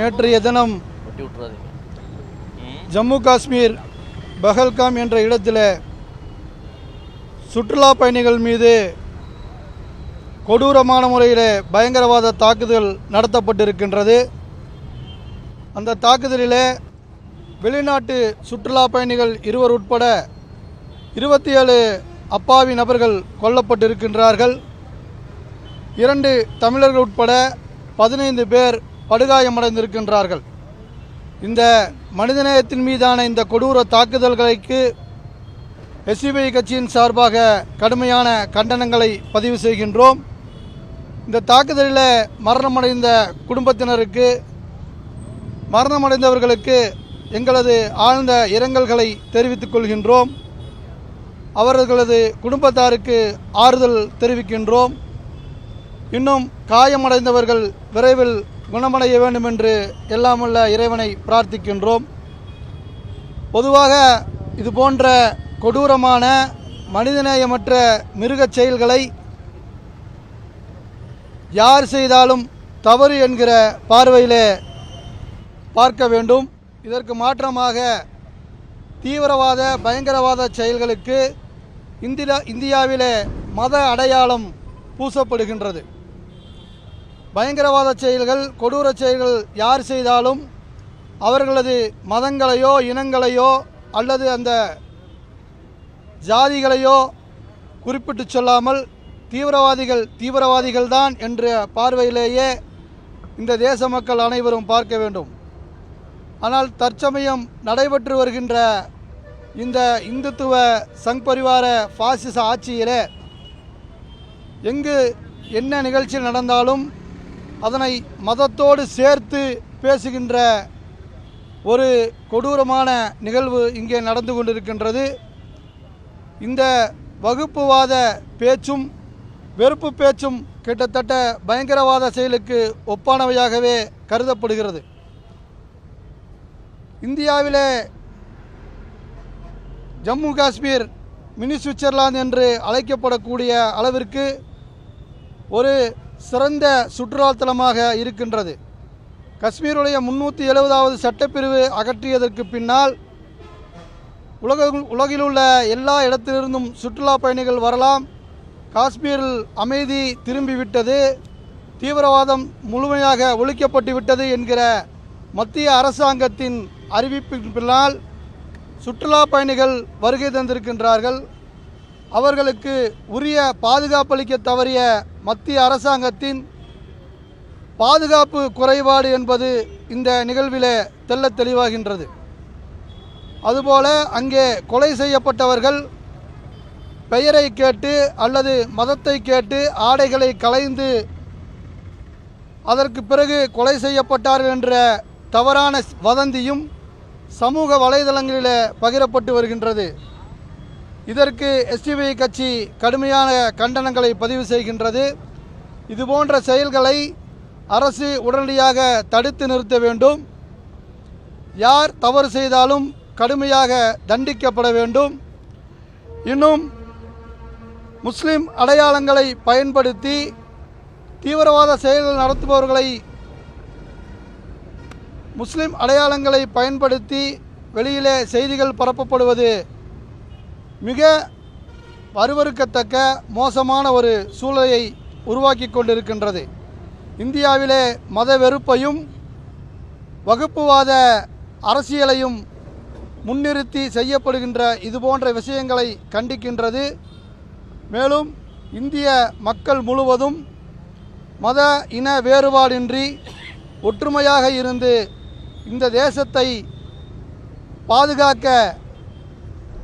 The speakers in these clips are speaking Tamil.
நேற்றைய தினம் ஜம்மு காஷ்மீர் பஹல்காம் என்ற இடத்தில் சுற்றுலா பயணிகள் மீது கொடூரமான முறையில் பயங்கரவாத தாக்குதல் நடத்தப்பட்டிருக்கின்றது. அந்த தாக்குதலிலே வெளிநாட்டு சுற்றுலா பயணிகள் 2 உட்பட 27 அப்பாவி நபர்கள் கொல்லப்பட்டிருக்கின்றார்கள். 2 தமிழர்கள் உட்பட 15 பேர் படுகாயமடைந்திருக்கின்றார்கள். இந்த மனிதநேயத்தின் மீதான இந்த கொடூர தாக்குதல்களுக்கு எஸ்டிபிஐ கட்சியின் சார்பாக கடுமையான கண்டனங்களை பதிவு செய்கின்றோம். இந்த தாக்குதலில் மரணமடைந்த குடும்பத்தினருக்கு, மரணமடைந்தவர்களுக்கு எங்களது ஆழ்ந்த இரங்கல்களை தெரிவித்துக் கொள்கின்றோம். அவர்களது குடும்பத்தாருக்கு ஆறுதல் தெரிவிக்கின்றோம். இன்னும் காயமடைந்தவர்கள் விரைவில் குணமடைய வேண்டும் என்று எல்லாமுள்ள இறைவனை பிரார்த்திக்கின்றோம். பொதுவாக இது போன்ற கொடூரமான மனிதநேயமற்ற மிருகச் செயல்களை யார் செய்தாலும் தவறு என்கிற பார்வையிலே பார்க்க வேண்டும். இதற்கு மாற்றமாக தீவிரவாத பயங்கரவாத செயல்களுக்கு இந்தியாவிலே மத அடையாளம் பூசப்படுகின்றது. பயங்கரவாத செயல்கள், கொடூர செயல்கள் யார் செய்தாலும் அவர்களது மதங்களையோ இனங்களையோ அல்லது அந்த ஜாதிகளையோ குறிப்பிட்டு சொல்லாமல் தீவிரவாதிகள்தான் என்ற பார்வையிலேயே இந்த தேச மக்கள் அனைவரும் பார்க்க வேண்டும். ஆனால் தற்சமயம் நடைபெற்று வருகின்ற இந்த இந்துத்துவ சங் பரிவார பாசிச ஆட்சியிலே எங்கு என்ன நிகழ்ச்சி நடந்தாலும் அதனை மதத்தோடு சேர்த்து பேசுகின்ற ஒரு கொடூரமான நிகழ்வு இங்கே நடந்து கொண்டிருக்கின்றது. இந்த வகுப்புவாத பேச்சும் வெறுப்பு பேச்சும் கிட்டத்தட்ட பயங்கரவாத செயலுக்கு ஒப்பானவையாகவே கருதப்படுகிறது. இந்தியாவிலே ஜம்மு காஷ்மீர் மினி சுவிட்சர்லாந்து என்று அழைக்கப்படக்கூடிய அளவிற்கு ஒரு சிறந்த சுற்றுலாத்தலமாக இருக்கின்றது. காஷ்மீருடைய 370வது சட்டப்பிரிவு அகற்றியதற்கு பின்னால் உலகில் உள்ள எல்லா இடத்திலிருந்தும் சுற்றுலா பயணிகள் வரலாம். காஷ்மீரில் அமைதி திரும்பிவிட்டது, தீவிரவாதம் முழுமையாக ஒழிக்கப்பட்டு விட்டது என்கிற மத்திய அரசாங்கத்தின் அறிவிப்பின் பின்னால் சுற்றுலா பயணிகள் வருகை தந்திருக்கின்றார்கள். அவர்களுக்கு உரிய பாதுகாப்பளிக்க தவறிய மத்திய அரசாங்கத்தின் பாதுகாப்பு குறைபாடு என்பது இந்த நிகழ்விலே தெள்ளத் தெளிவாகின்றது. அதுபோல அங்கே கொலை செய்யப்பட்டவர்கள் பெயரை கேட்டு அல்லது மதத்தை கேட்டு ஆடைகளை களைந்து அதற்கு பிறகு கொலை செய்யப்பட்டார்கள் என்ற தவறான வதந்தியும் சமூக வலைதளங்களில் பகிரப்பட்டு வருகின்றது. இதற்கு எஸ்டிபிஐ கட்சி கடுமையான கண்டனங்களை பதிவு செய்கின்றது. இதுபோன்ற செயல்களை அரசு உடனடியாக தடுத்து நிறுத்த வேண்டும். யார் தவறு செய்தாலும் கடுமையாக தண்டிக்கப்பட வேண்டும். இன்னும் முஸ்லிம் அடையாளங்களை பயன்படுத்தி தீவிரவாத செயல்கள் நடத்துபவர்களை முஸ்லிம் அடையாளங்களை பயன்படுத்தி வெளியிலே செய்திகள் பரப்பப்படுவது மிக அருவருக்கத்தக்க மோசமான ஒரு சூழலை உருவாக்கி கொண்டிருக்கின்றது. இந்தியாவிலே மத வெறுப்பையும் வகுப்புவாத அரசியலையும் முன்னிறுத்தி செய்யப்படுகின்ற இதுபோன்ற விஷயங்களை கண்டிக்கின்றது. மேலும் இந்திய மக்கள் முழுவதும் மத இன வேறுபாடின்றி ஒற்றுமையாக இருந்து இந்த தேசத்தை பாதுகாக்க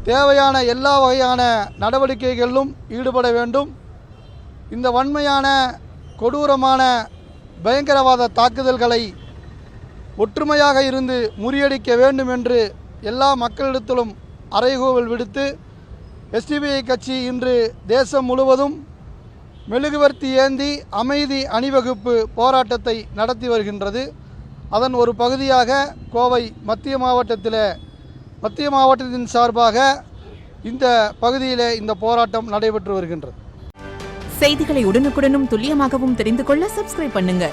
தேவையான எல்லா வகையான நடவடிக்கைகளிலும் ஈடுபட வேண்டும். இந்த வன்மையான கொடூரமான பயங்கரவாத தாக்குதல்களை ஒற்றுமையாக இருந்து முறியடிக்க வேண்டும் என்று எல்லா மக்களிடத்திலும் அறைகூவல் விடுத்து எஸ்டிபிஐ கட்சி இன்று தேசம் முழுவதும் மெழுகுவர்த்தி ஏந்தி அமைதி அணிவகுப்பு போராட்டத்தை நடத்தி வருகின்றது. அதன் ஒரு பகுதியாக கோவை மத்திய மாவட்டத்தின் சார்பாக இந்த பகுதியிலே இந்த போராட்டம் நடைபெற்று வருகின்றது. செய்திகளை உடனுக்குடனும் துல்லியமாகவும் தெரிந்து கொள்ள சப்ஸ்கிரைப் பண்ணுங்க.